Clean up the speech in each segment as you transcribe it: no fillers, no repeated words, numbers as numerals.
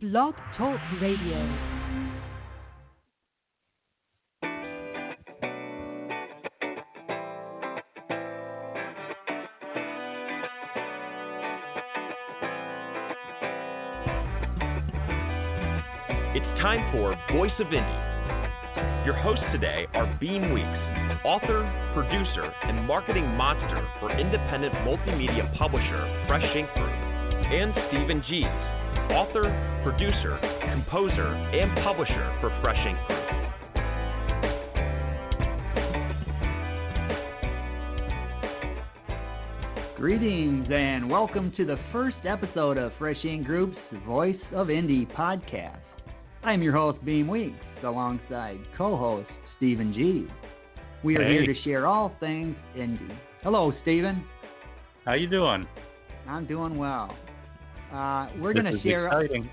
Blog Talk Radio. It's time for Voice of Indie. Your hosts today are Beem Weeks, author, producer, and marketing monster for independent multimedia publisher Fresh Ink Group, and Stephen Gees, author, producer, composer, and publisher for Fresh Ink Group. Greetings and welcome to the first episode of Fresh Ink Group's Voice of Indie podcast. I'm your host, Beem Weeks, alongside co-host Stephen G. We are here to share all things indie. Hello, Stephen. How you doing? I'm doing well. We're going to share. Exciting.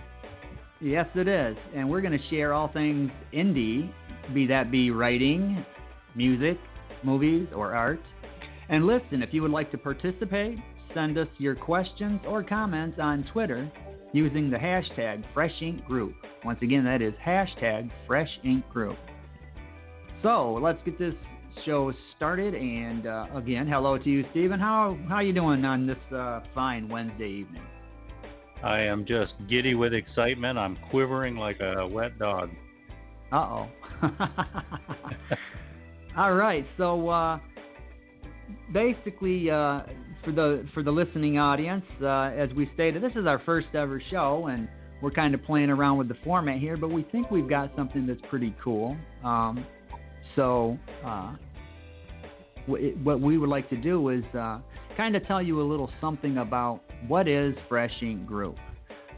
Yes, it is, and we're going to share all things indie, be writing, music, movies, or art. And listen, if you would like to participate, send us your questions or comments on Twitter using the hashtag FreshInkGroup. Once again, that is hashtag FreshInkGroup. So let's get this show started. And again, hello to you, Stephen. How you doing on this fine Wednesday evening? I am just giddy with excitement. I'm quivering like a wet dog. Uh-oh. All right. So basically, for the listening audience, as we stated, this is our first ever show, and we're kind of playing around with the format here, but we think we've got something that's pretty cool. What we would like to do is kind of tell you a little something about what is Fresh Ink Group.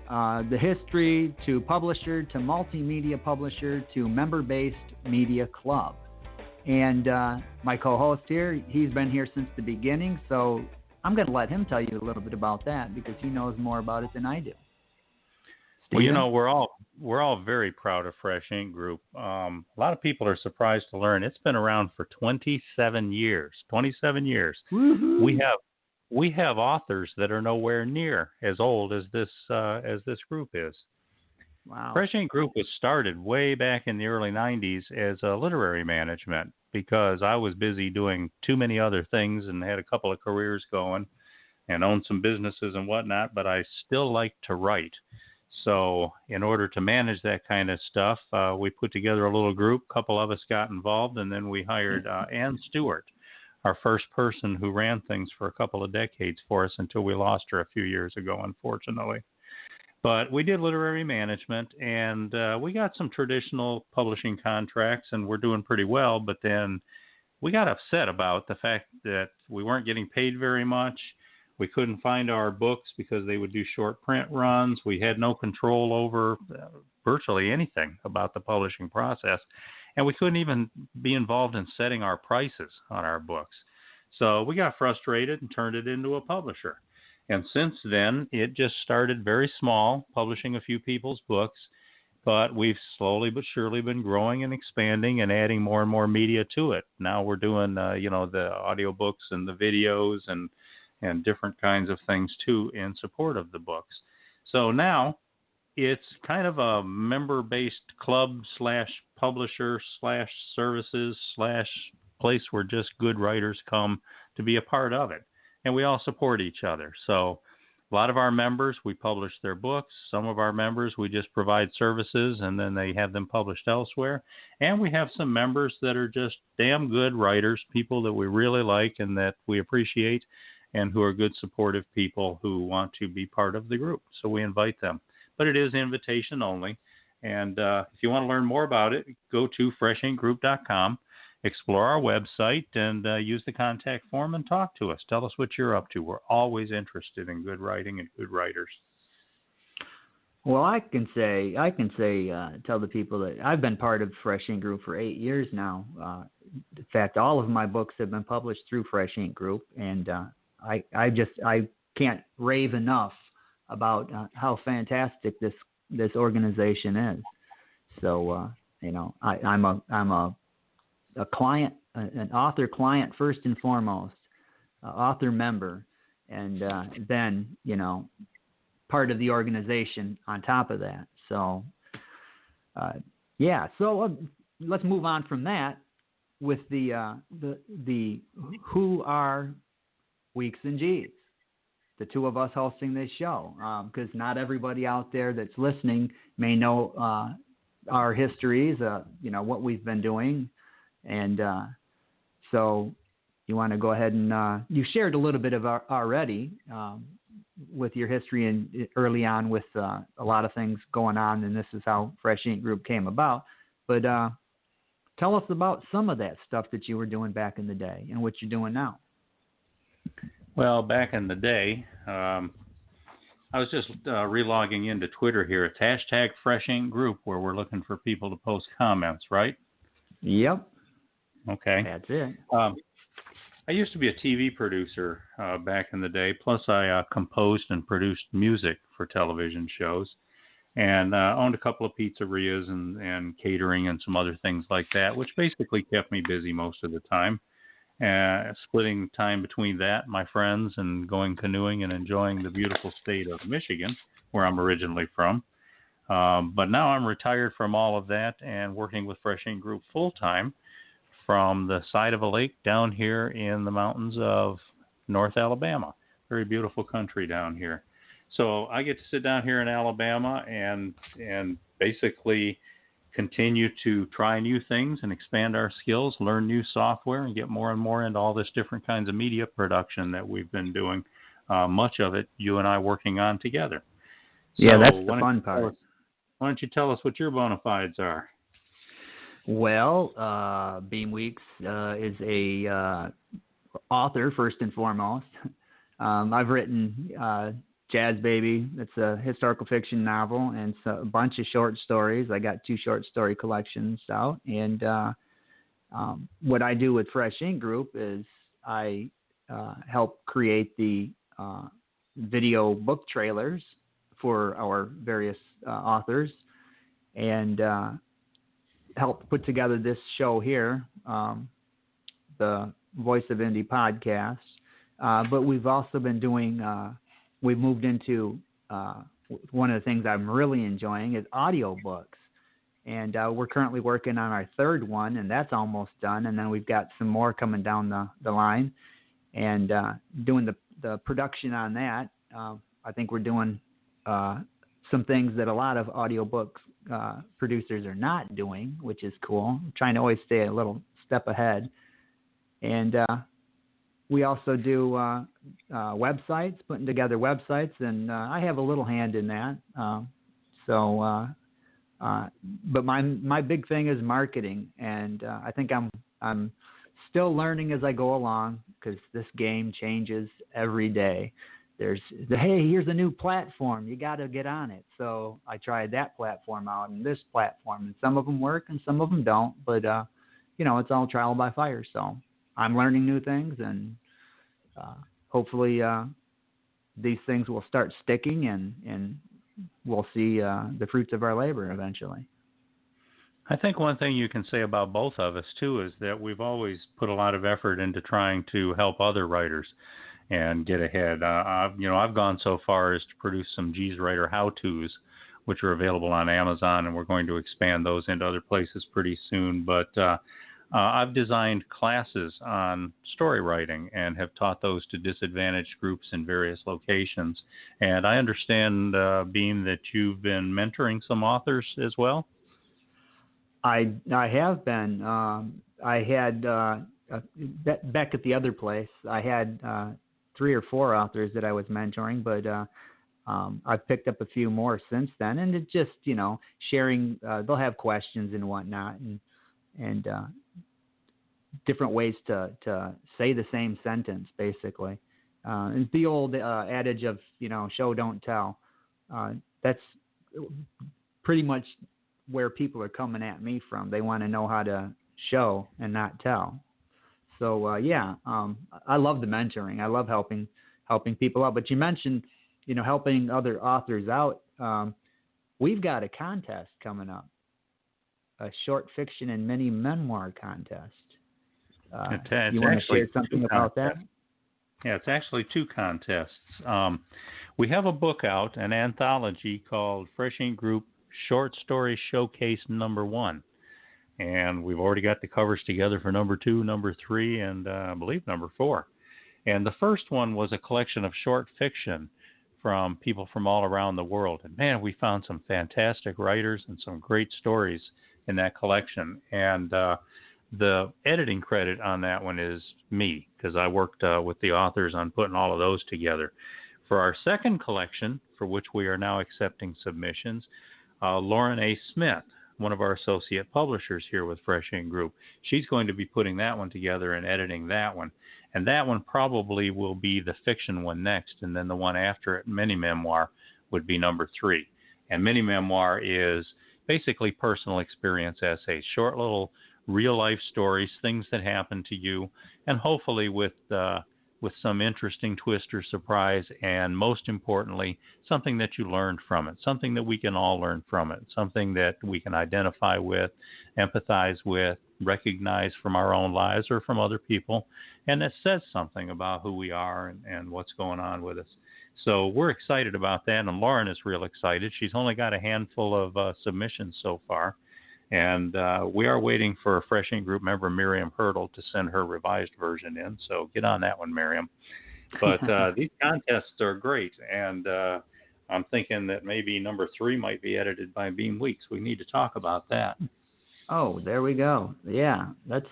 The history to publisher, to multimedia publisher, to member-based media club. And my co-host here, he's been here since the beginning, so I'm going to let him tell you a little bit about that because he knows more about it than I do. Well, you know, we're all very proud of Fresh Ink Group. A lot of people are surprised to learn it's been around for 27 years. 27 years. Woo-hoo. We have authors that are nowhere near as old as this group is. Wow. Fresh Ink Group was started way back in the early 90s as a literary management because I was busy doing too many other things and had a couple of careers going and owned some businesses and whatnot, but I still like to write. So in order to manage that kind of stuff, we put together a little group. A couple of us got involved, and then we hired Ann Stewart, our first person who ran things for a couple of decades for us until we lost her a few years ago, unfortunately. But we did literary management, and we got some traditional publishing contracts, and we're doing pretty well. But then we got upset about the fact that we weren't getting paid very much. We couldn't find our books because they would do short print runs. We had no control over virtually anything about the publishing process. And we couldn't even be involved in setting our prices on our books. So we got frustrated and turned it into a publisher. And since then, it just started very small, publishing a few people's books. But we've slowly but surely been growing and expanding and adding more and more media to it. Now we're doing, the audiobooks and the videos and different kinds of things, too, in support of the books. So now it's kind of a member-based club / publisher / services / place where just good writers come to be a part of it. And we all support each other. So a lot of our members, we publish their books. Some of our members, we just provide services, and then they have them published elsewhere. And we have some members that are just damn good writers, people that we really like and that we appreciate, and who are good, supportive people who want to be part of the group. So we invite them. But it is invitation only. And if you want to learn more about it, go to freshinkgroup.com, explore our website, and use the contact form and talk to us. Tell us what you're up to. We're always interested in good writing and good writers. Well, I can say, tell the people that I've been part of Fresh Ink Group for 8 years now. In fact, all of my books have been published through Fresh Ink Group, and I can't rave enough about how fantastic this organization is. So I'm a client, an author client first and foremost, author member, and then part of the organization on top of that. So, So let's move on from that with the Who Are Weeks and G's. The two of us hosting this show, because not everybody out there that's listening may know our histories, what we've been doing, and so you want to go ahead and you shared a little bit of already with your history and early on with a lot of things going on, and this is how Fresh Ink Group came about. But tell us about some of that stuff that you were doing back in the day and what you're doing now. Well, back in the day, I was just relogging into Twitter here. It's hashtag Fresh Ink Group, where we're looking for people to post comments, right? Yep. Okay. That's it. I used to be a TV producer back in the day. Plus, I composed and produced music for television shows, and owned a couple of pizzerias and catering and some other things like that, which basically kept me busy most of the time. Splitting time between that, my friends, and going canoeing and enjoying the beautiful state of Michigan, where I'm originally from. But now I'm retired from all of that and working with Fresh Ink Group full time from the side of a lake down here in the mountains of North Alabama. Very beautiful country down here. So I get to sit down here in Alabama and basically continue to try new things and expand our skills, learn new software, and get more and more into all this different kinds of media production that we've been doing. Much of it, you and I working on together. Yeah, so that's the fun part. Why don't you tell us what your bona fides are? Well, Beem Weeks is a author, first and foremost. I've written Jazz Baby. It's a historical fiction novel, and a bunch of short stories. I got 2 short story collections out. And what I do with Fresh Ink Group is I help create the video book trailers for our various authors, and help put together this show here, the Voice of Indie podcast. But we've also been doing we've moved into one of the things I'm really enjoying is audiobooks. And we're currently working on our 3rd one, and that's almost done. And then we've got some more coming down the line. And doing the production on that, I think we're doing some things that a lot of audiobooks producers are not doing, which is cool. I'm trying to always stay a little step ahead. And we also do websites, putting together websites, and I have a little hand in that. But my big thing is marketing, and I think I'm still learning as I go along, because this game changes every day. There's hey, here's a new platform, you got to get on it. So I tried that platform out and this platform, and some of them work and some of them don't. But it's all trial by fire. So I'm learning new things, and hopefully these things will start sticking, and we'll see the fruits of our labor eventually. I think one thing you can say about both of us, too, is that we've always put a lot of effort into trying to help other writers and get ahead. I've gone so far as to produce some G's Writer how-tos, which are available on Amazon, and we're going to expand those into other places pretty soon. But I've designed classes on story writing and have taught those to disadvantaged groups in various locations. And I understand, Beem, that you've been mentoring some authors as well? I have been. I had, back at the other place, I had 3 or 4 authors that I was mentoring, but I've picked up a few more since then. And it's just, sharing, they'll have questions and whatnot, and different ways to say the same sentence, basically. It's the old adage of, show, don't tell. That's pretty much where people are coming at me from. They want to know how to show and not tell. So, I love the mentoring. I love helping people out. But you mentioned, helping other authors out. We've got a contest coming up, a short fiction and mini memoir contest. You want to share something about that? Yeah, it's actually 2 contests. We have a book out, an anthology called Fresh Ink Group Short Story Showcase #1. And we've already got the covers together for #2, #3, and I believe #4. And the first one was a collection of short fiction from people from all around the world. And man, we found some fantastic writers and some great stories in that collection. And the editing credit on that one is me, because I worked with the authors on putting all of those together. For our second collection, for which we are now accepting submissions, Lauren A. Smith, one of our associate publishers here with Fresh Ink Group, she's going to be putting that one together and editing that one. And that one probably will be the fiction one next, and then the one after it, mini memoir, would be #3. And mini memoir is basically personal experience essays, short little real life stories, things that happen to you, and hopefully with some interesting twist or surprise, and most importantly, something that you learned from it, something that we can all learn from it, something that we can identify with, empathize with, recognize from our own lives or from other people, and that says something about who we are and what's going on with us. So we're excited about that, and Lauren is real excited. She's only got a handful of submissions so far, and we are waiting for a Fresh Ink Group member, Miriam Hurdle, to send her revised version in. So get on that one, Miriam. But these contests are great, and I'm thinking that maybe #3 might be edited by Beem Weeks. We need to talk about that. Oh, there we go. Yeah, that's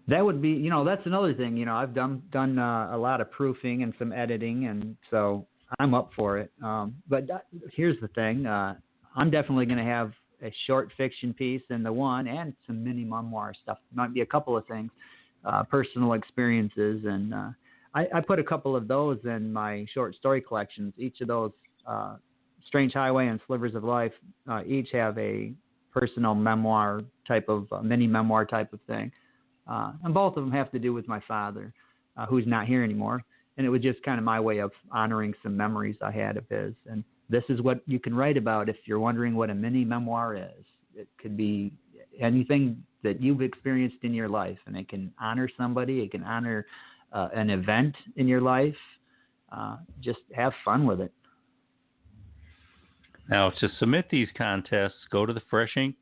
that would be, that's another thing. I've done a lot of proofing and some editing, and so I'm up for it. But here's the thing: I'm definitely going to have a short fiction piece in the one, and some mini memoir stuff. Might be a couple of things, personal experiences, and I put a couple of those in my short story collections. Each of those, Strange Highway and Slivers of Life, each have a personal memoir type of mini memoir type of thing, and both of them have to do with my father, who's not here anymore. And it was just kind of my way of honoring some memories I had of his. And this is what you can write about if you're wondering what a mini memoir is. It could be anything that you've experienced in your life, and it can honor somebody. It can honor an event in your life. Just have fun with it. Now, to submit these contests, go to the Fresh Ink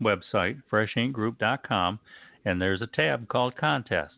website, freshinkgroup.com, and there's a tab called Contests.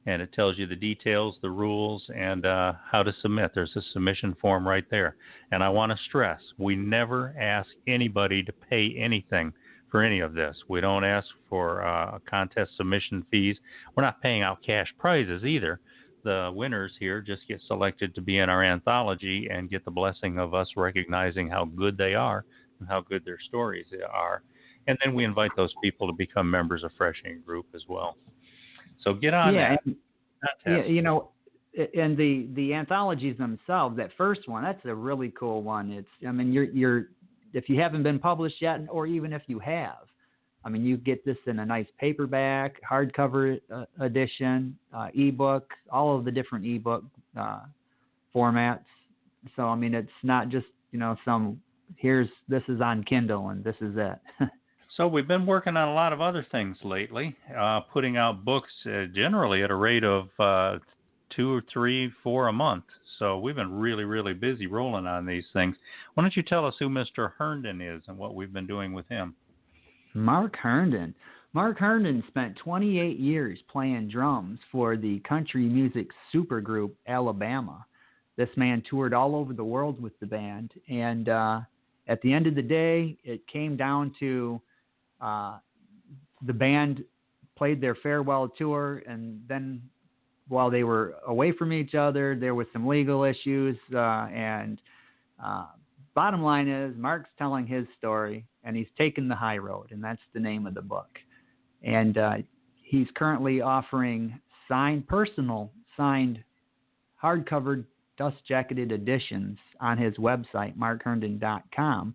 And it tells you the details, the rules, and how to submit. There's a submission form right there. And I want to stress, we never ask anybody to pay anything for any of this. We don't ask for contest submission fees. We're not paying out cash prizes either. The winners here just get selected to be in our anthology and get the blessing of us recognizing how good they are and how good their stories are. And then we invite those people to become members of Fresh Ink Group as well. So get on that. And the anthologies themselves, that first one, that's a really cool one. You're if you haven't been published yet, or even if you have, you get this in a nice paperback, hardcover edition, ebook, all of the different ebook formats. So it's not just this is on Kindle and this is it. So we've been working on a lot of other things lately, putting out books generally at a rate of 2 or 3, 4 a month. So we've been really, really busy rolling on these things. Why don't you tell us who Mr. Herndon is and what we've been doing with him? Mark Herndon. Mark Herndon spent 28 years playing drums for the country music supergroup Alabama. This man toured all over the world with the band, and at the end of the day, it came down to the band played their farewell tour, and then while they were away from each other, there was some legal issues, and bottom line is Mark's telling his story, and he's taken the high road, and that's the name of the book. And he's currently offering personal signed hardcover dust-jacketed editions on his website, markherndon.com.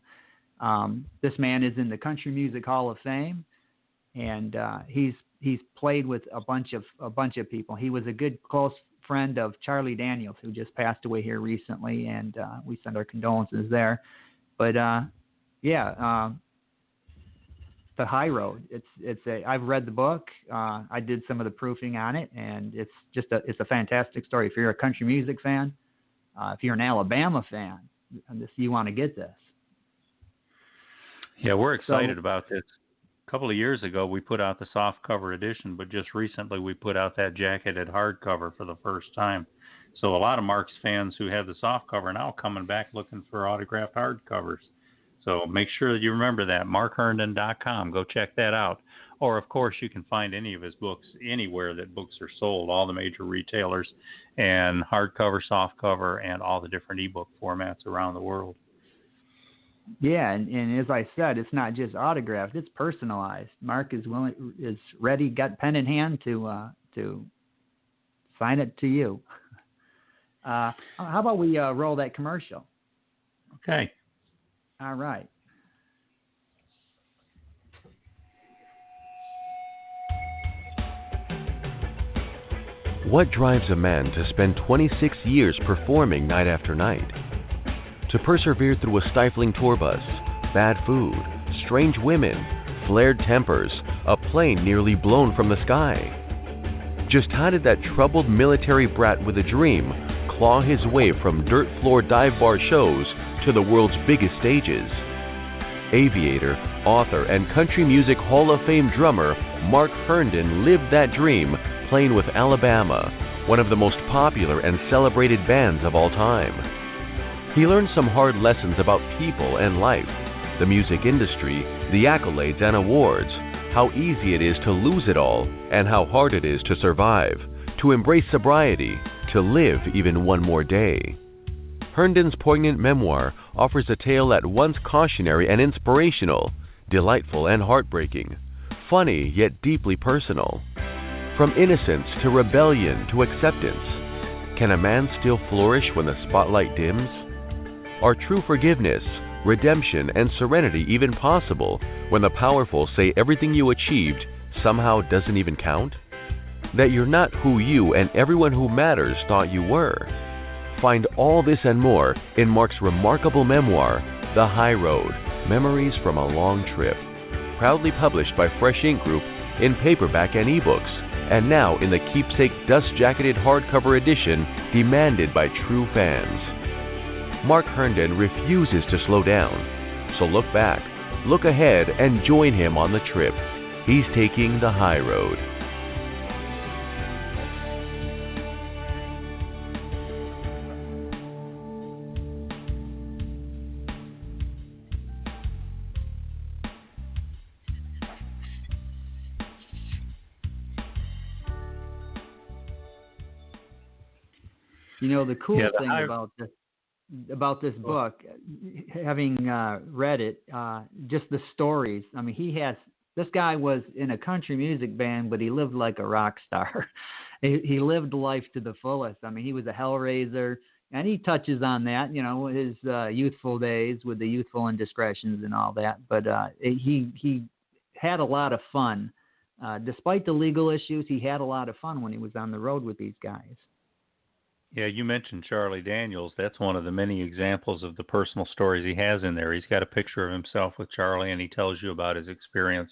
This man is in the Country Music Hall of Fame, and he's played with a bunch of people. He was a good close friend of Charlie Daniels, who just passed away here recently, and we send our condolences there. But The High Road. I've read the book. I did some of the proofing on it, and it's a fantastic story. If you're a country music fan, if you're an Alabama fan, you want to get this. Yeah, we're excited So, about this. A couple of years ago, we put out the soft cover edition, but just recently we put out that jacketed hardcover for the first time. So a lot of Mark's fans who have the soft cover are now coming back looking for autographed hardcovers. So make sure that you remember that, markherndon.com. Go check that out. Or, of course, you can find any of his books anywhere that books are sold, all the major retailers, and hardcover, softcover, and all the different ebook formats around the world. yeah, and as I said, it's not just autographed; it's personalized. Mark is ready, got pen in hand to sign it to you. How about we roll that commercial? Okay. All right. What drives a man to spend 26 years performing night after night? To persevere through a stifling tour bus, bad food, strange women, flared tempers, a plane nearly blown from the sky? Just how did that troubled military brat with a dream claw his way from dirt floor dive bar shows to the world's biggest stages? Aviator, author, and country music Hall of Fame drummer Mark Herndon lived that dream playing with Alabama, one of the most popular and celebrated bands of all time. He learned some hard lessons about people and life, the music industry, the accolades and awards, how easy it is to lose it all, and how hard it is to survive, to embrace sobriety, to live even one more day. Herndon's poignant memoir offers a tale at once cautionary and inspirational, delightful and heartbreaking, funny yet deeply personal. From innocence to rebellion to acceptance, can a man still flourish when the spotlight dims? Are true forgiveness, redemption, and serenity even possible when the powerful say everything you achieved somehow doesn't even count? That you're not who you and everyone who matters thought you were? Find all this and more in Mark's remarkable memoir, The High Road, Memories from a Long Trip, proudly published by Fresh Ink Group in paperback and ebooks, and now in the keepsake dust-jacketed hardcover edition demanded by true fans. Mark Herndon refuses to slow down, so look back, look ahead, and join him on the trip. He's taking the high road. You know, the cool thing about this Oh. book, having read it, just the stories. I mean, this guy was in a country music band, but he lived like a rock star. he lived life to the fullest. I mean, he was a hellraiser, and he touches on that, you know, his youthful days with the youthful indiscretions and all that. But he had a lot of fun. Despite the legal issues, he had a lot of fun when he was on the road with these guys. Yeah, you mentioned Charlie Daniels. That's one of the many examples of the personal stories he has in there. He's got a picture of himself with Charlie, and he tells you about his experience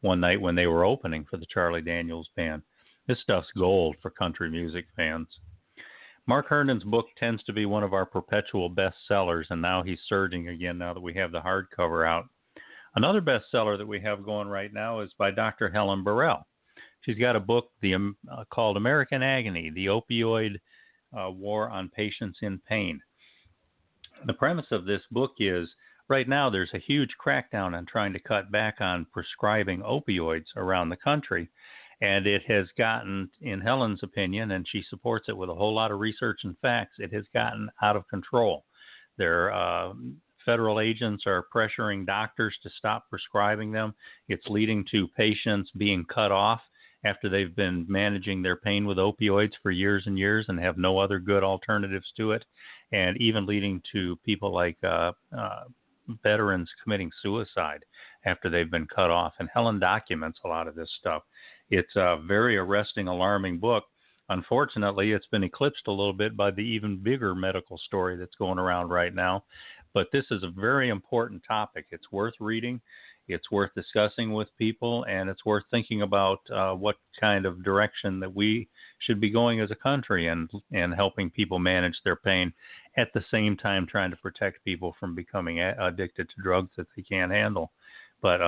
one night when they were opening for the Charlie Daniels Band. This stuff's gold for country music fans. Mark Herndon's book tends to be one of our perpetual bestsellers, and now he's surging again now that we have the hardcover out. Another bestseller that we have going right now is by Dr. Helen Burrell. She's got a book called American Agony, the Opioid War on Patients in Pain. The premise of this book is, right now there's a huge crackdown on trying to cut back on prescribing opioids around the country, and it has gotten, in Helen's opinion, and she supports it with a whole lot of research and facts, it has gotten out of control. Federal agents are pressuring doctors to stop prescribing them. It's leading to patients being cut off after they've been managing their pain with opioids for years and years and have no other good alternatives to it, and even leading to people like veterans committing suicide after they've been cut off. And Helen documents a lot of this stuff. It's a very arresting, alarming book. Unfortunately, it's been eclipsed a little bit by the even bigger medical story that's going around right now. But this is a very important topic. It's worth reading. It's worth discussing with people, and it's worth thinking about what kind of direction that we should be going as a country and helping people manage their pain. at the same time trying to protect people from becoming addicted to drugs that they can't handle. But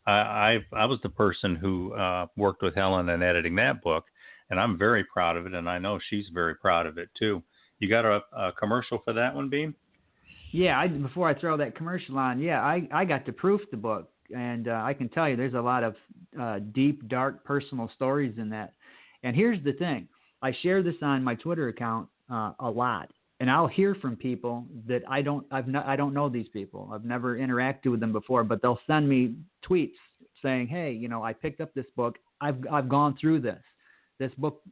I was the person who worked with Helen in editing that book, and I'm very proud of it, and I know she's very proud of it too. You got a commercial for that one, Beem? Yeah, before I throw that commercial on, I got to proof the book, and I can tell you there's a lot of deep, dark, personal stories in that. And here's the thing. I share this on my Twitter account a lot, and I'll hear from people that I don't know these people. I've never interacted with them before, but they'll send me tweets saying, "Hey, I picked up this book. I've gone through this. This book."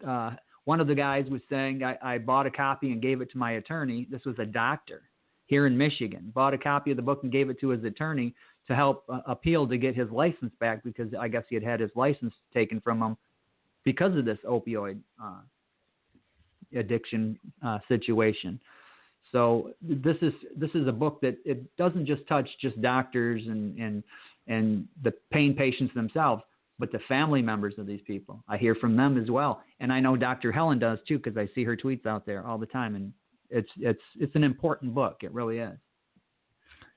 One of the guys was saying, I bought a copy and gave it to my attorney. This was a doctor here in Michigan. Bought a copy of the book and gave it to his attorney to help appeal to get his license back, because I guess he had his license taken from him because of this opioid addiction situation. So this is a book that it doesn't just touch just doctors and the pain patients themselves, but the family members of these people. I hear from them as well, and I know Dr. Helen does too, because I see her tweets out there all the time, and it's an important book. It really is.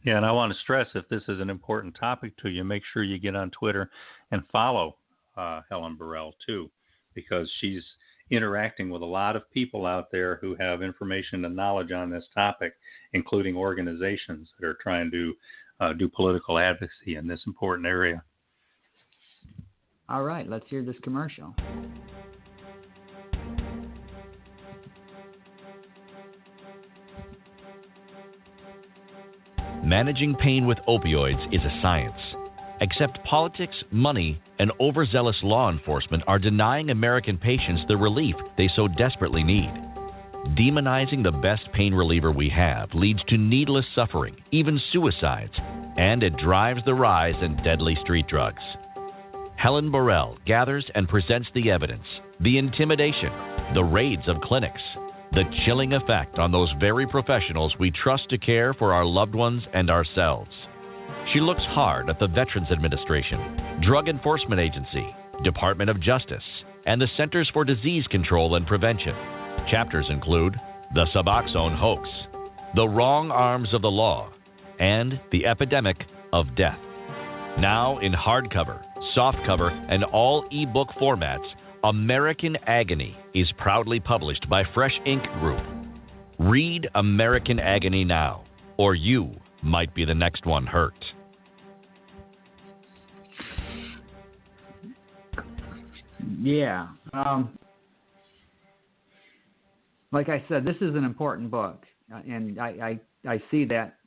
Yeah, and I want to stress, if this is an important topic to you, make sure you get on Twitter and follow Helen Burrell too, because she's interacting with a lot of people out there who have information and knowledge on this topic, including organizations that are trying to do political advocacy in this important area. All right, let's hear this commercial. Managing pain with opioids is a science. Except politics, money, and overzealous law enforcement are denying American patients the relief they so desperately need. Demonizing the best pain reliever we have leads to needless suffering, even suicides, and it drives the rise in deadly street drugs. Helen Burrell gathers and presents the evidence, the intimidation, the raids of clinics, the chilling effect on those very professionals we trust to care for our loved ones and ourselves. She looks hard at the Veterans Administration, Drug Enforcement Agency, Department of Justice, and the Centers for Disease Control and Prevention. Chapters include the Suboxone hoax, the wrong arms of the law, and the epidemic of death. Now in hardcover, softcover, and all ebook formats, American Agony is proudly published by Fresh Ink Group. Read American Agony now, or you might be the next one hurt. Yeah. Like I said, this is an important book, and I see that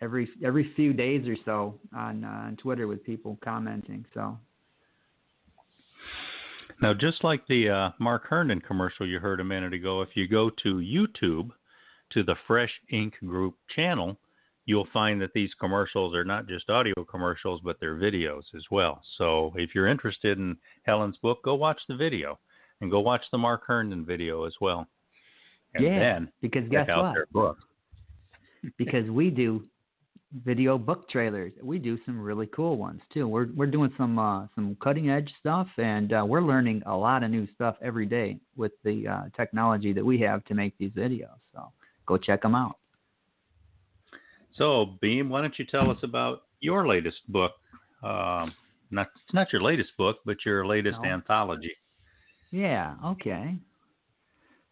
every few days or so on Twitter with people commenting. So now, just like the Mark Herndon commercial you heard a minute ago, if you go to YouTube to the Fresh Ink Group channel, you'll find that these commercials are not just audio commercials, but they're videos as well. So if you're interested in Helen's book, go watch the video, and go watch the Mark Herndon video as well. And then because guess check out what? their book. Because we do video book trailers. We do some really cool ones too. We're doing some cutting edge stuff, and we're learning a lot of new stuff every day with the technology that we have to make these videos. So go check them out. So Beem, why don't you tell us about your latest book? It's not your latest book, but your latest anthology. Yeah. Okay.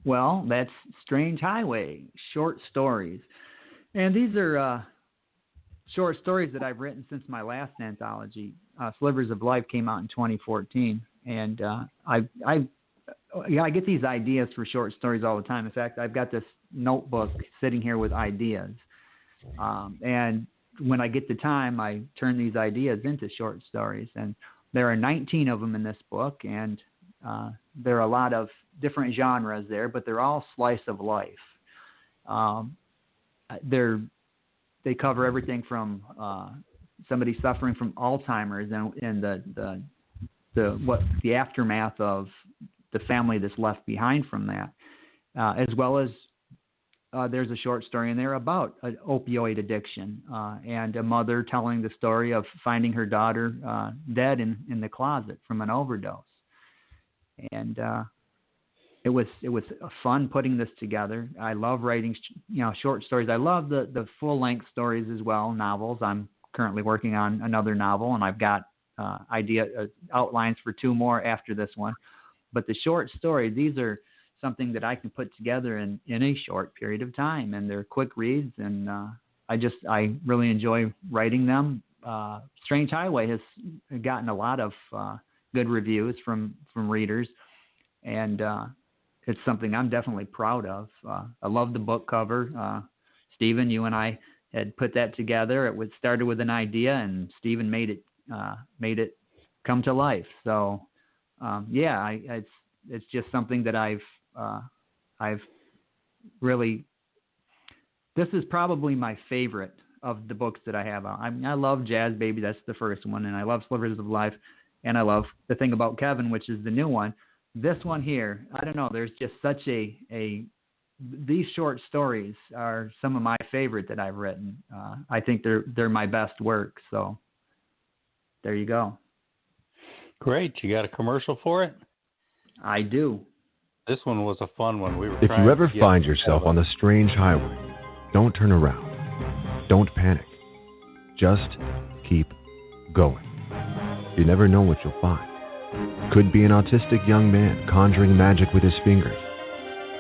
Well, that's Strange Highway, short stories, and these are short stories that I've written since my last anthology. Slivers of Life came out in 2014, and I get these ideas for short stories all the time. In fact, I've got this notebook sitting here with ideas, and when I get the time, I turn these ideas into short stories. And there are 19 of them in this book, and there are a lot of different genres there, but they're all slice of life. They cover everything from somebody suffering from Alzheimer's and the aftermath of the family that's left behind from that, as well as there's a short story in there about an opioid addiction and a mother telling the story of finding her daughter dead in the closet from an overdose. And it was fun putting this together. I love writing, short stories. I love the full-length stories as well, novels. I'm currently working on another novel, and I've got outlines for 2 more after this one. But the short story, these are something that I can put together in a short period of time, and they're quick reads, and I really enjoy writing them. Strange Highway has gotten a lot of good reviews from readers, and it's something I'm definitely proud of. I love the book cover. Stephen, you and I had put that together. It started with an idea, and Stephen made it come to life. So, it's just something that I've really. This is probably my favorite of the books that I have. I love Jazz Baby. That's the first one, and I love Slivers of Life, and I love The Thing About Kevin, which is the new one. This one here, I don't know. There's just such these short stories are some of my favorite that I've written. I think they're my best work. So there you go. Great. You got a commercial for it? I do. This one was a fun one. If you ever find yourself on the strange highway, don't turn around. Don't panic. Just keep going. You never know what you'll find. Could be an autistic young man conjuring magic with his fingers,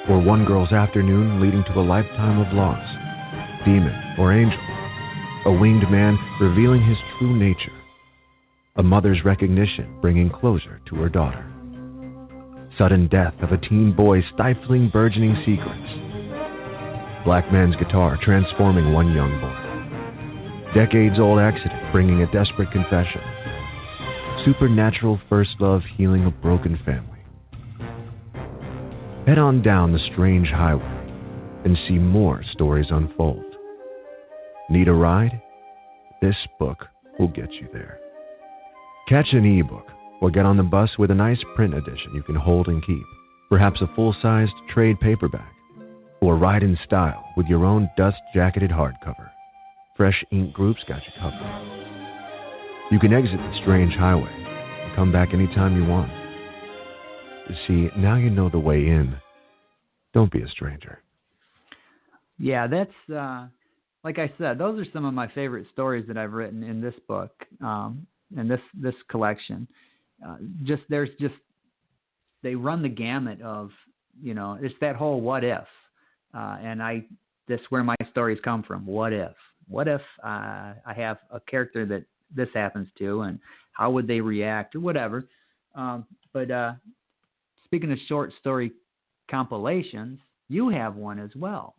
or one girl's afternoon leading to a lifetime of loss, demon or angel, a winged man revealing his true nature, a mother's recognition bringing closure to her daughter, sudden death of a teen boy stifling burgeoning secrets, black man's guitar transforming one young boy, decades-old accident bringing a desperate confession, supernatural first love healing a broken family. Head on down the strange highway and see more stories unfold. Need a ride? This book will get you there. Catch an ebook or get on the bus with a nice print edition you can hold and keep, perhaps a full-sized trade paperback, or ride in style with your own dust-jacketed hardcover. Fresh ink groups got you covered. You can exit the strange highway and come back anytime you want. You see, now you know the way in. Don't be a stranger. Yeah, that's, like I said, those are some of my favorite stories that I've written in this book, and this collection. They run the gamut of, it's that whole what if. That's where my stories come from. What if? What if I have a character that this happens to, and how would they react, or whatever. But speaking of short story compilations, you have one as well.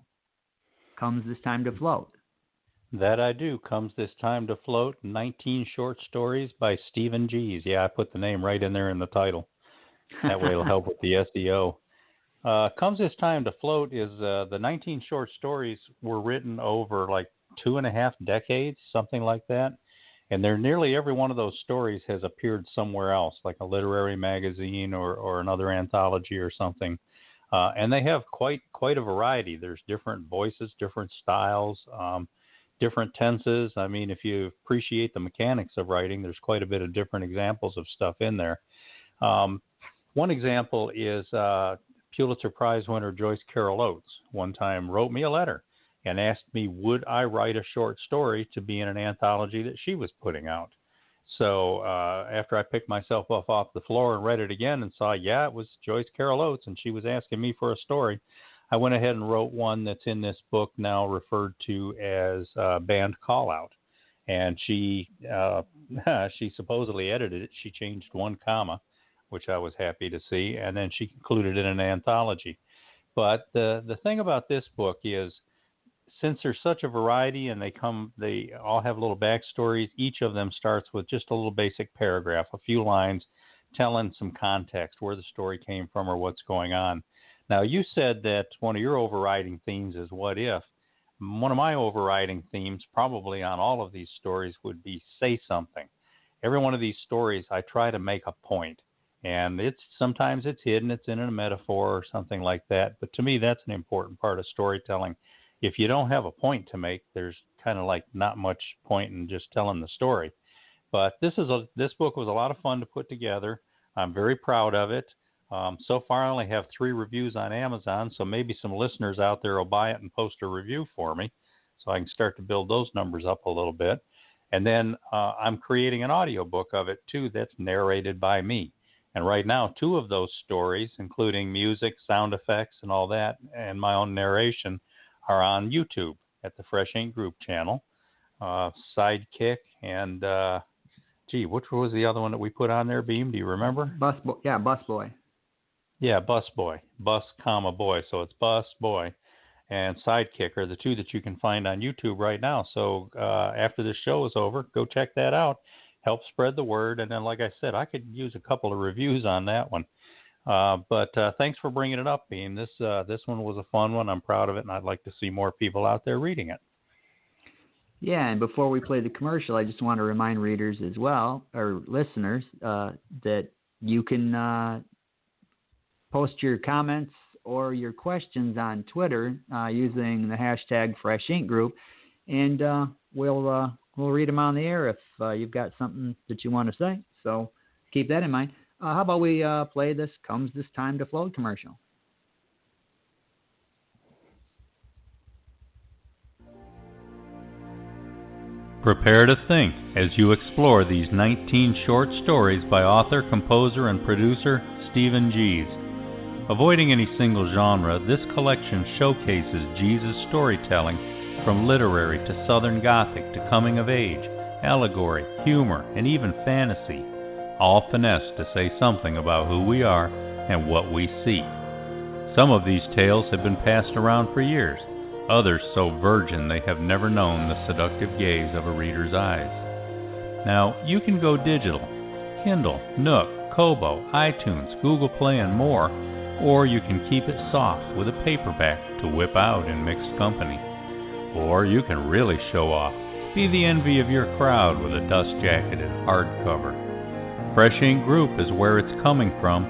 Comes This Time to Float. That I do. Comes This Time to Float, 19 short stories by Stephen Gies. Yeah, I put the name right in there in the title. That way it'll help with the SEO. Comes This Time to Float is the 19 short stories were written over like 2.5 decades, something like that. And nearly every one of those stories has appeared somewhere else, like a literary magazine or another anthology or something. And they have quite a variety. There's different voices, different styles, different tenses. I mean, if you appreciate the mechanics of writing, there's quite a bit of different examples of stuff in there. One example is Pulitzer Prize winner Joyce Carol Oates one time wrote me a letter and asked me, would I write a short story to be in an anthology that she was putting out? So after I picked myself up off the floor and read it again and saw, it was Joyce Carol Oates, and she was asking me for a story, I went ahead and wrote one that's in this book now referred to as Band Call Out. And she supposedly edited it. She changed one comma, which I was happy to see, and then she concluded it in an anthology. But the thing about this book is, since there's such a variety and they all have little backstories, each of them starts with just a little basic paragraph, a few lines telling some context, where the story came from or what's going on. Now, you said that one of your overriding themes is what if. One of my overriding themes, probably on all of these stories, would be say something. Every one of these stories, I try to make a point. And sometimes it's hidden, it's in a metaphor or something like that. But to me, that's an important part of storytelling. If you don't have a point to make, there's kind of like not much point in just telling the story. But this book was a lot of fun to put together. I'm very proud of it. So far, I only have 3 reviews on Amazon, so maybe some listeners out there will buy it and post a review for me, so I can start to build those numbers up a little bit. And then I'm creating an audiobook of it, too, that's narrated by me. And right now, 2 of those stories, including music, sound effects, and all that, and my own narration, are on YouTube at the Fresh Ink Group channel. Sidekick and, which was the other one that we put on there, Beem? Do you remember? Busboy. Yeah, Busboy. Bus, comma, boy. So it's Bus, Boy, and Sidekick are the 2 that you can find on YouTube right now. So after this show is over, go check that out. Help spread the word. And then, like I said, I could use a couple of reviews on that one. But thanks for bringing it up, Beam. This one was a fun one. I'm proud of it, and I'd like to see more people out there reading it. Yeah, and before we play the commercial, I just want to remind readers as well, or listeners, that you can post your comments or your questions on Twitter using the hashtag Fresh Ink Group, and we'll read them on the air if you've got something that you want to say. So keep that in mind. How about we play this Comes This Time to Float commercial? Prepare to think as you explore these 19 short stories by author, composer, and producer Stephen Gies. Avoiding any single genre, this collection showcases Gies' storytelling from literary to Southern Gothic to coming of age, allegory, humor, and even fantasy, all finessed to say something about who we are and what we seek. Some of these tales have been passed around for years, others so virgin they have never known the seductive gaze of a reader's eyes. Now, you can go digital, Kindle, Nook, Kobo, iTunes, Google Play, and more, or you can keep it soft with a paperback to whip out in mixed company. Or you can really show off, be the envy of your crowd with a dust-jacketed hardcover. Fresh Ink Group is where it's coming from.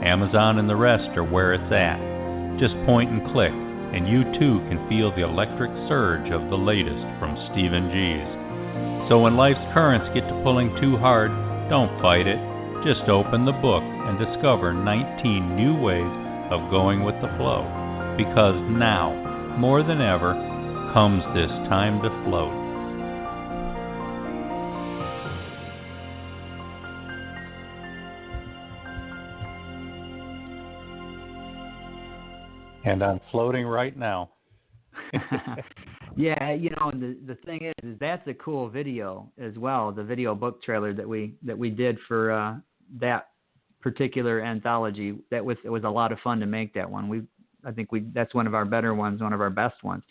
Amazon and the rest are where it's at. Just point and click, and you too can feel the electric surge of the latest from Stephen Gies. So when life's currents get to pulling too hard, don't fight it. Just open the book and discover 19 new ways of going with the flow. Because now, more than ever, comes this time to float. And I'm floating right now. Yeah, the thing is that's a cool video as well. The video book trailer that we did for that particular anthology. It was a lot of fun to make that one. I think that's one of our better ones, one of our best ones.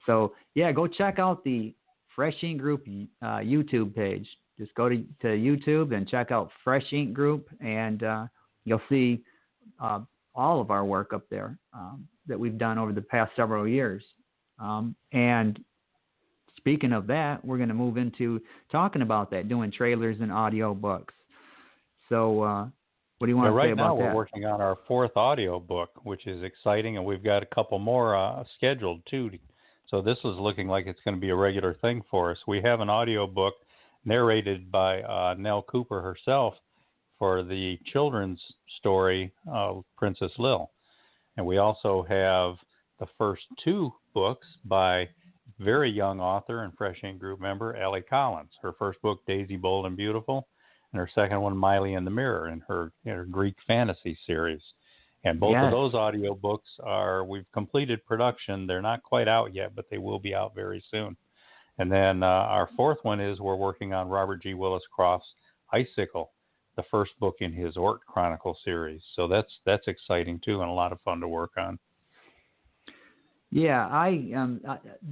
So yeah, go check out the Fresh Ink Group YouTube page. Just go to YouTube and check out Fresh Ink Group, and you'll see all of our work up there that we've done over the past several years. And speaking of that, we're going to move into talking about that, doing trailers and audio books. So what do you want to say about that? Right now we're working on our 4th audio book, which is exciting, and we've got a couple more scheduled too. So this is looking like it's going to be a regular thing for us. We have an audio book narrated by Nell Cooper herself for the children's story, Princess Lil. And we also have the first 2 books by very young author and Fresh Ink Group member, Ellie Collins. Her first book, Daisy Bold and Beautiful, and her second one, Miley and the Mirror, in her Greek fantasy series. And both of those audio books we've completed production. They're not quite out yet, but they will be out very soon. And then our 4th one is we're working on Robert G. Willis Croft's Icicle, the first book in his Ort Chronicle series. So that's exciting too, and a lot of fun to work on. Yeah,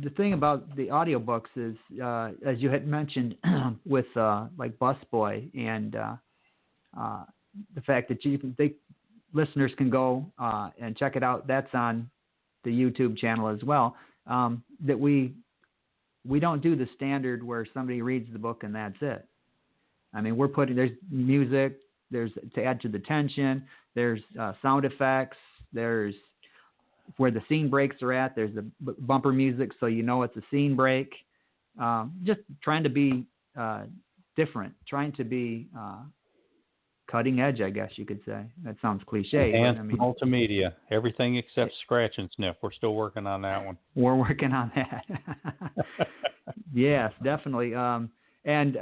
the thing about the audiobooks is, as you had mentioned, with like Busboy and the fact that listeners can go and check it out. That's on the YouTube channel as well. That we don't do the standard where somebody reads the book and that's it. I mean, there's music, there's to add to the tension, there's sound effects, there's where the scene breaks are at, there's the bumper music so you know it's a scene break. Just trying to be different, trying to be cutting edge, I guess you could say. That sounds cliche. Enhanced But, I mean, multimedia, everything except scratch and sniff. We're still working on that one. we're working on that. Yes, definitely. And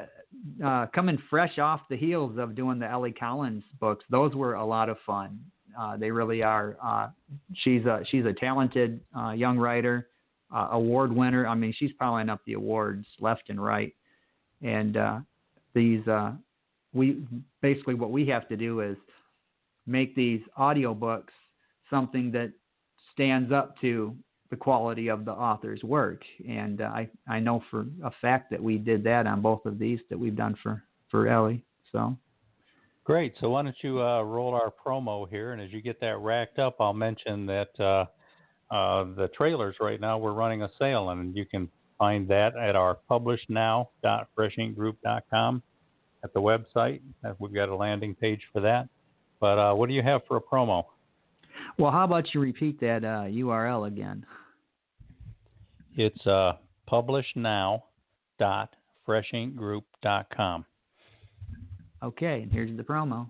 coming fresh off the heels of doing the Ellie Collins books, those were a lot of fun. They really are. She's a talented young writer, award winner. I mean, she's piling up the awards left and right. And we basically, what we have to do is make these audiobooks something that stands up to the quality of the author's work. And I know for a fact that we did that on both of these that we've done for Ellie. So great. So why don't you roll our promo here, and as you get that racked up, I'll mention that the trailers right now, we're running a sale, and you can find that at our publishnow.freshinkgroup.com at the website. We've got a landing page for that. But what do you have for a promo? Well, how about you repeat that URL again? It's publishnow.freshinkgroup.com. Okay, and here's the promo.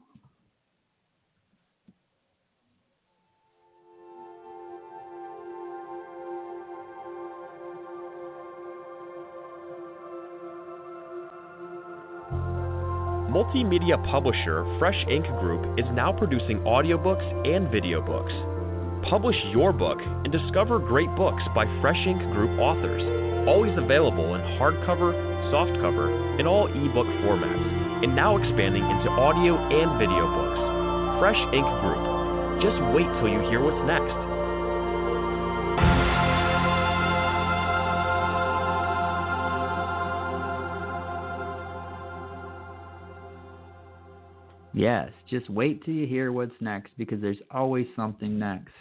Multimedia publisher Fresh Ink Group is now producing audiobooks and video books. Publish your book and discover great books by Fresh Ink Group authors. Always available in hardcover, softcover, and all ebook formats. And now expanding into audio and video books. Fresh Ink Group. Just wait till you hear what's next. Yes, just wait till you hear what's next, because there's always something next.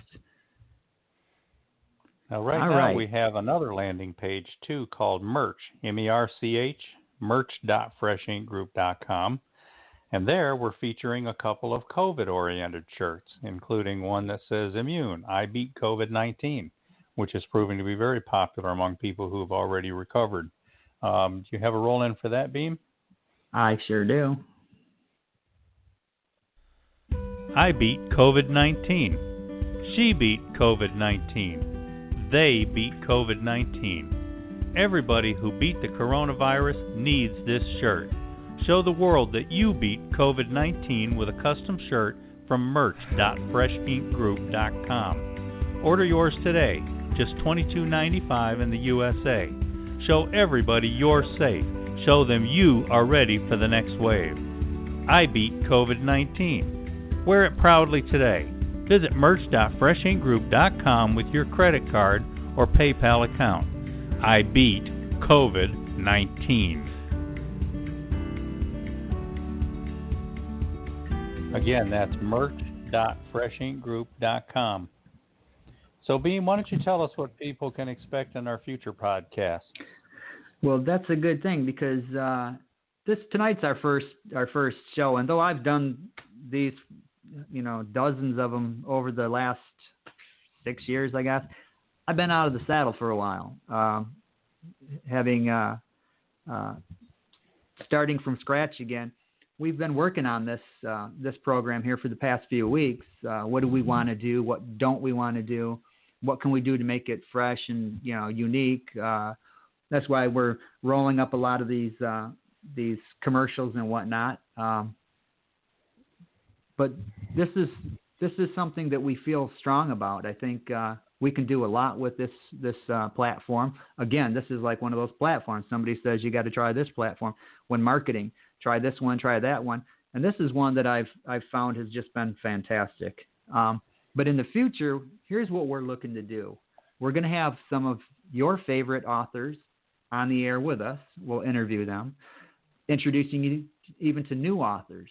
Now, now we have another landing page, too, called Merch, M-E-R-C-H, merch.freshinkgroup.com. And there we're featuring a couple of COVID-oriented shirts, including one that says Immune, I Beat COVID-19, which is proving to be very popular among people who have already recovered. Do you have a roll-in for that, Beem? I sure do. I beat COVID-19. She beat COVID-19. They beat COVID-19. Everybody who beat the coronavirus needs this shirt. Show the world that you beat COVID-19 with a custom shirt from merch.freshinkgroup.com. Order yours today, just $22.95 in the USA. Show everybody you're safe. Show them you are ready for the next wave. I beat COVID-19. Wear it proudly today. Visit merch.freshinkgroup.com with your credit card or PayPal account. I beat COVID-19. Again, that's merch.freshinkgroup.com. So, Beem, why don't you tell us what people can expect in our future podcasts? Well, that's a good thing, because tonight's our first show, and though I've done these, dozens of them over the last 6 years, I guess, I've been out of the saddle for a while, having starting from scratch again. We've been working on this program here for the past few weeks. What do we want to do? What don't we want to do? What can we do to make it fresh and unique? That's why we're rolling up a lot of these commercials and whatnot. But this is something that we feel strong about. I think we can do a lot with this platform. Again, this is like one of those platforms. Somebody says you got to try this platform when marketing. Try this one, try that one, and this is one that I've found has just been fantastic. But in the future, here's what we're looking to do. We're going to have some of your favorite authors on the air with us. We'll interview them, introducing you even to new authors.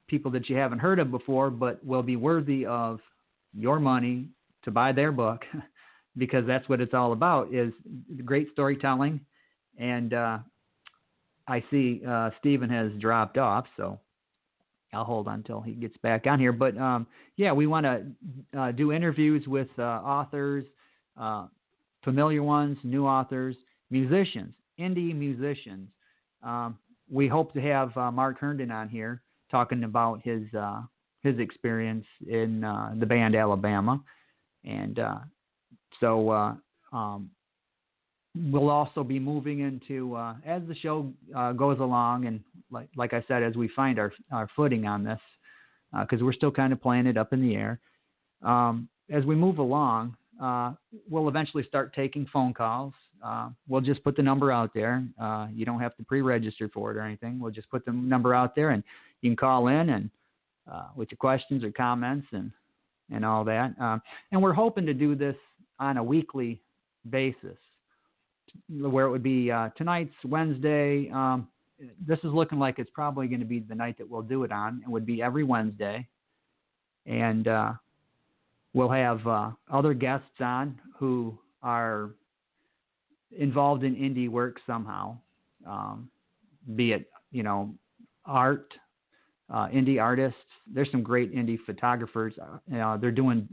People that you haven't heard of before, but will be worthy of your money to buy their book, because that's what it's all about, is great storytelling. And I see Stephen has dropped off, so I'll hold on until he gets back on here. But, we want to do interviews with authors, familiar ones, new authors, musicians, indie musicians. We hope to have Mark Herndon on here talking about his experience in the band Alabama, and so we'll also be moving into as the show goes along, and like I said, as we find our footing on this, because we're still kind of playing it up in the air. As we move along, we'll eventually start taking phone calls. We'll just put the number out there. You don't have to pre-register for it or anything. We'll just put the number out there, and you can call in and with your questions or comments and all that. And we're hoping to do this on a weekly basis, where it would be tonight's Wednesday. This is looking like it's probably going to be the night that we'll do it on. It would be every Wednesday. And we'll have other guests on who are involved in indie work somehow, be it, art, indie artists. There's some great indie photographers. They're doing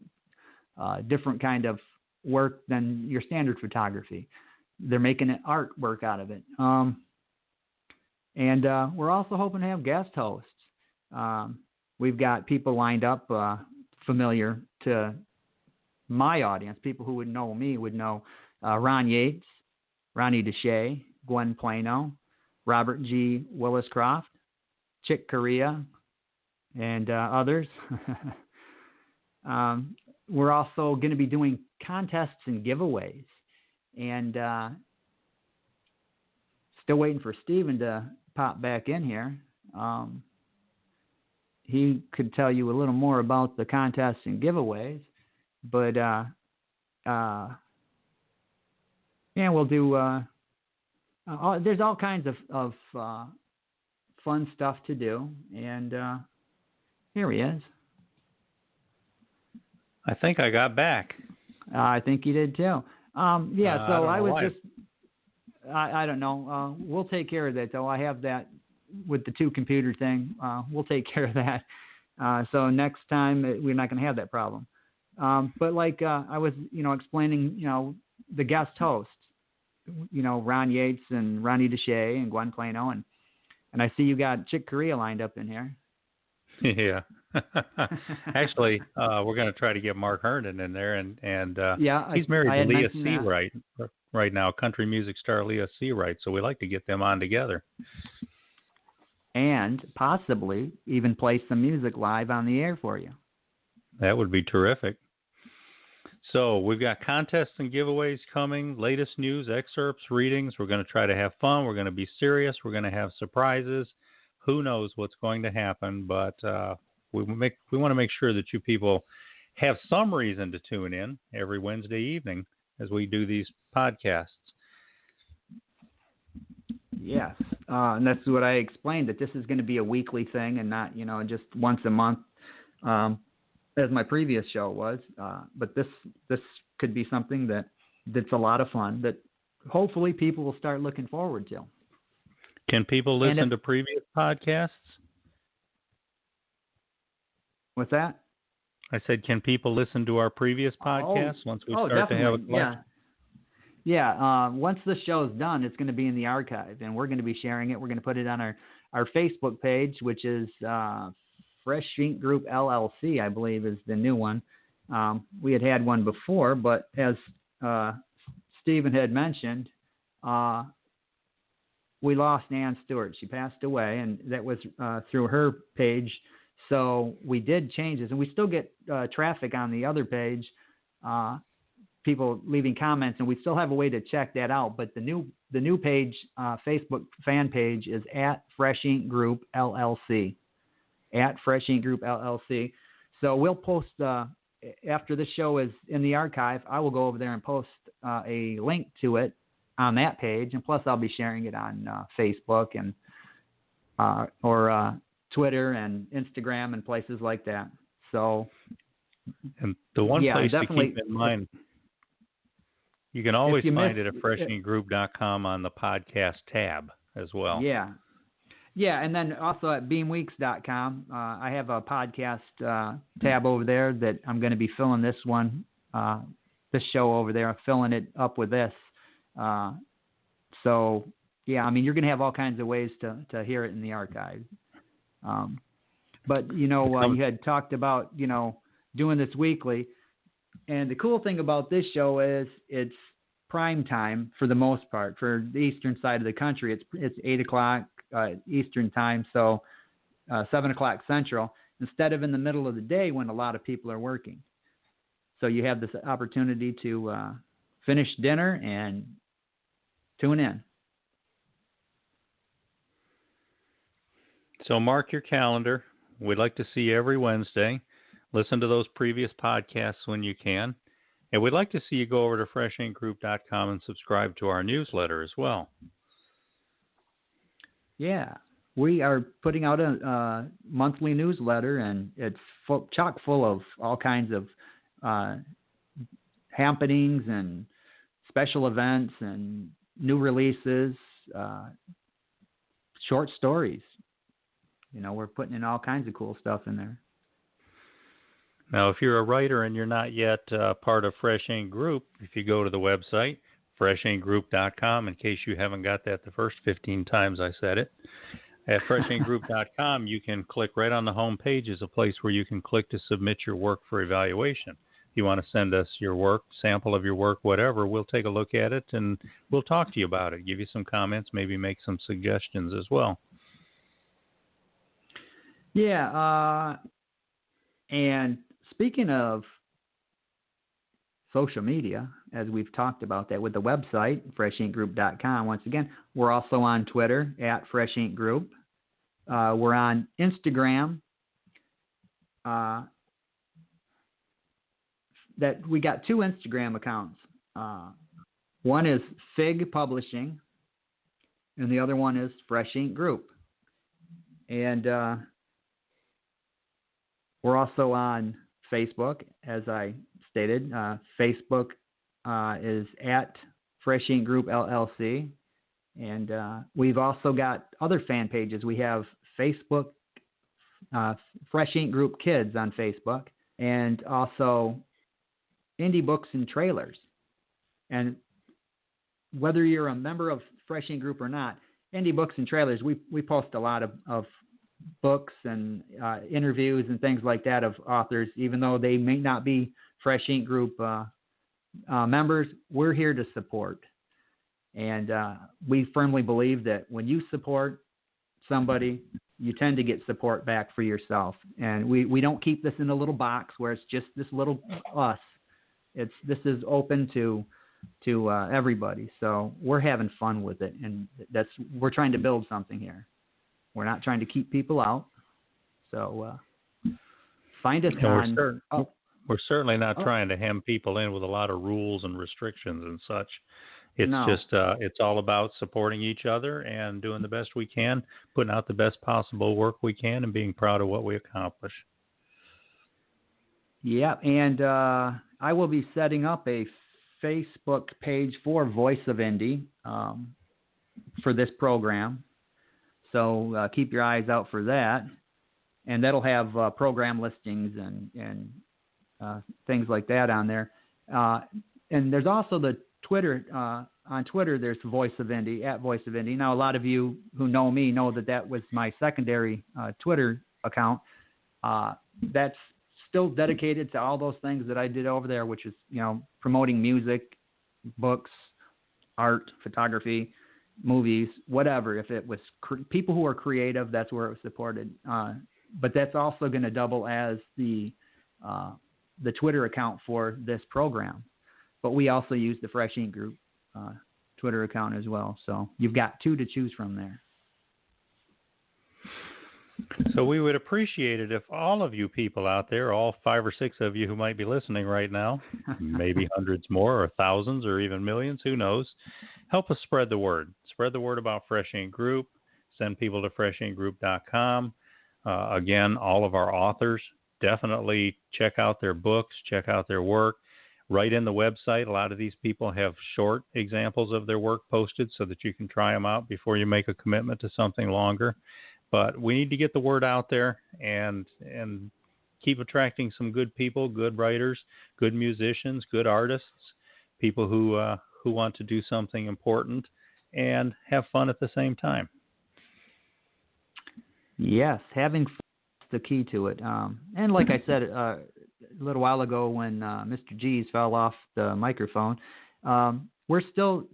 different kind of work than your standard photography. They're making an artwork out of it. And we're also hoping to have guest hosts. We've got people lined up familiar to my audience. People who would know me would know Ron Yates, Ronnie DeShay, Gwen Plano, Robert G. Willis-Croft, Chick Corea, and others. We're also going to be doing contests and giveaways. And still waiting for Steven to pop back in here. He could tell you a little more about the contests and giveaways. But, we'll do there's all kinds of fun stuff to do. And here he is. I think I got back. I think you did too. So I was just, I don't know. We'll take care of that, though. I have that with the two computer thing. We'll take care of that. So next time we're not going to have that problem. But like I was, explaining, the guest hosts, Ron Yates and Ronnie DeShay and Gwen Plano, and I see you got Chick Corea lined up in here. Yeah. Actually, we're going to try to get Mark Herndon in there, and he's married to Leah Seawright right now, country music star Leah Seawright. So we like to get them on together, and possibly even play some music live on the air for you. That would be terrific. So we've got contests and giveaways coming, latest news, excerpts, readings. We're going to try to have fun. We're going to be serious. We're going to have surprises. Who knows what's going to happen, but we want to make sure that you people have some reason to tune in every Wednesday evening as we do these podcasts. Yes, and that's what I explained, that this is going to be a weekly thing and not, just once a month, as my previous show was. But this could be something that's a lot of fun that hopefully people will start looking forward to. Can people listen to previous podcasts? What's that? I said, can people listen to our previous podcasts once we start definitely. To have a collection? Yeah. Once the show's done, it's going to be in the archive, and we're going to be sharing it. We're going to put it on our Facebook page, which is Fresh Ink Group LLC, I believe, is the new one. We had one before, but as Stephen had mentioned, we lost Ann Stewart. She passed away, and that was through her page. So we did changes, and we still get traffic on the other page, people leaving comments, and we still have a way to check that out. But the new page, Facebook fan page, is at Fresh Ink Group LLC, at Fresh Ink Group LLC. So we'll post after this show is in the archive. I will go over there and post a link to it on that page, and plus I'll be sharing it on Facebook and or Twitter and Instagram and places like that. So, and the one place to keep in mind, you can always find it at freshinkgroup.com on the podcast tab as well. Yeah. Yeah, and then also at beamweeks.com, I have a podcast tab over there that I'm going to be filling this show over there. I'm filling it up with this. So, yeah, I mean, you're going to have all kinds of ways to hear it in the archive. But, you had talked about, doing this weekly. And the cool thing about this show is it's prime time for the most part. For the eastern side of the country, it's 8 o'clock Eastern time, so 7 o'clock Central, instead of in the middle of the day when a lot of people are working. So you have this opportunity to finish dinner and tune in. So mark your calendar. We'd like to see you every Wednesday. Listen to those previous podcasts when you can. And we'd like to see you go over to freshinkgroup.com and subscribe to our newsletter as well. Yeah. We are putting out a monthly newsletter, and it's chock full of all kinds of happenings and special events and new releases, short stories. We're putting in all kinds of cool stuff in there. Now, if you're a writer and you're not yet part of Fresh Ink Group, if you go to the website, freshinkgroup.com, in case you haven't got that the first 15 times I said it, at freshinkgroup.com, you can click right on the home page is a place where you can click to submit your work for evaluation. If you want to send us your work, sample of your work, whatever, we'll take a look at it and we'll talk to you about it, give you some comments, maybe make some suggestions as well. Yeah, and speaking of social media, as we've talked about that with the website, freshinkgroup.com, once again, we're also on Twitter at Fresh Ink Group. We're on Instagram. That we got 2 Instagram accounts. One is Fig Publishing, and the other one is Fresh Ink Group. And we're also on Facebook, as I stated. Facebook is at Fresh Ink Group LLC. And we've also got other fan pages. We have Facebook, Fresh Ink Group Kids on Facebook, and also Indie Books and Trailers. And whether you're a member of Fresh Ink Group or not, Indie Books and Trailers, we post a lot of books and interviews and things like that of authors, even though they may not be Fresh Ink Group members. We're here to support. And we firmly believe that when you support somebody, you tend to get support back for yourself. And we don't keep this in a little box where it's just this little us. This is open to everybody. So we're having fun with it, and we're trying to build something here. We're not trying to keep people out. So find us on. We're certainly not trying to hem people in with a lot of rules and restrictions and such. It's just it's all about supporting each other and doing the best we can, putting out the best possible work we can, and being proud of what we accomplish. Yeah, and I will be setting up a Facebook page for Voice of Indie for this program. So keep your eyes out for that. And that'll have program listings and things like that on there. And there's also the Twitter. On Twitter, there's Voice of Indie, at Voice of Indie. Now, a lot of you who know me know that was my secondary Twitter account. That's still dedicated to all those things that I did over there, which is, promoting music, books, art, photography, movies, whatever. If it was people who are creative, that's where it was supported. But that's also going to double as the Twitter account for this program. But we also use the Fresh Ink Group Twitter account as well. So you've got 2 to choose from there. So we would appreciate it if all of you people out there, all 5 or 6 of you who might be listening right now, maybe hundreds more or thousands or even millions, who knows, help us spread the word. Spread the word about Fresh Ink Group. Send people to freshinkgroup.com. Again, all of our authors, definitely check out their books, check out their work. Right in the website, a lot of these people have short examples of their work posted so that you can try them out before you make a commitment to something longer. But we need to get the word out there and keep attracting some good people, good writers, good musicians, good artists, people who want to do something important and have fun at the same time. Yes, having fun the key to it. And like I said a little while ago when Mr. G's fell off the microphone, we're still,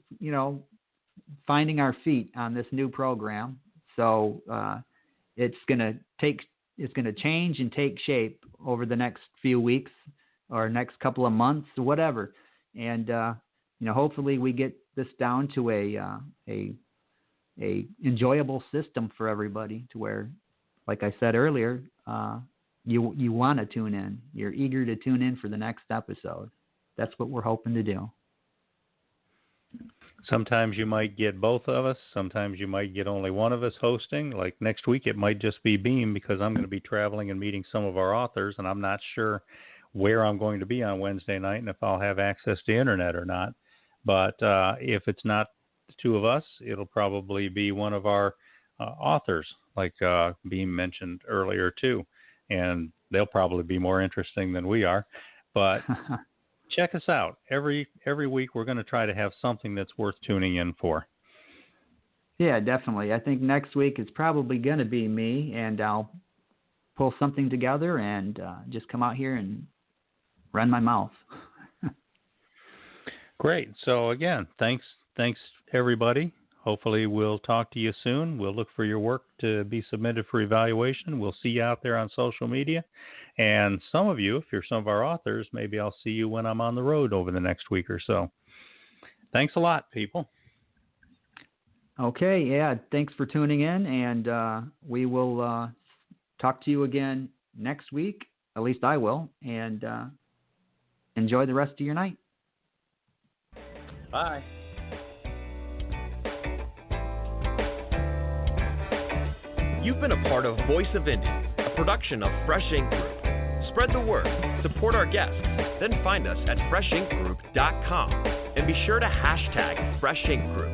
finding our feet on this new program. So it's going to change and take shape over the next few weeks or next couple of months or whatever. And, hopefully we get this down to a enjoyable system for everybody to where, like I said earlier, you want to tune in. You're eager to tune in for the next episode. That's what we're hoping to do. Sometimes you might get both of us. Sometimes you might get only one of us hosting. Like next week, it might just be Beem because I'm going to be traveling and meeting some of our authors, and I'm not sure where I'm going to be on Wednesday night and if I'll have access to internet or not. But if it's not the two of us, it'll probably be one of our authors, like Beem mentioned earlier too, and they'll probably be more interesting than we are. But check us out. Every week we're going to try to have something that's worth tuning in for. Yeah, definitely. I think next week it's probably going to be me, and I'll pull something together and just come out here and run my mouth. Great. So again, thanks everybody. Hopefully we'll talk to you soon. We'll look for your work to be submitted for evaluation. We'll see you out there on social media. And some of you, if you're some of our authors, maybe I'll see you when I'm on the road over the next week or so. Thanks a lot, people. Okay, yeah, thanks for tuning in, and we will talk to you again next week. At least I will, and enjoy the rest of your night. Bye. You've been a part of Voice of Indie, a production of Fresh Ink Group. Spread the word, support our guests, then find us at freshinkgroup.com and be sure to hashtag Fresh Ink Group.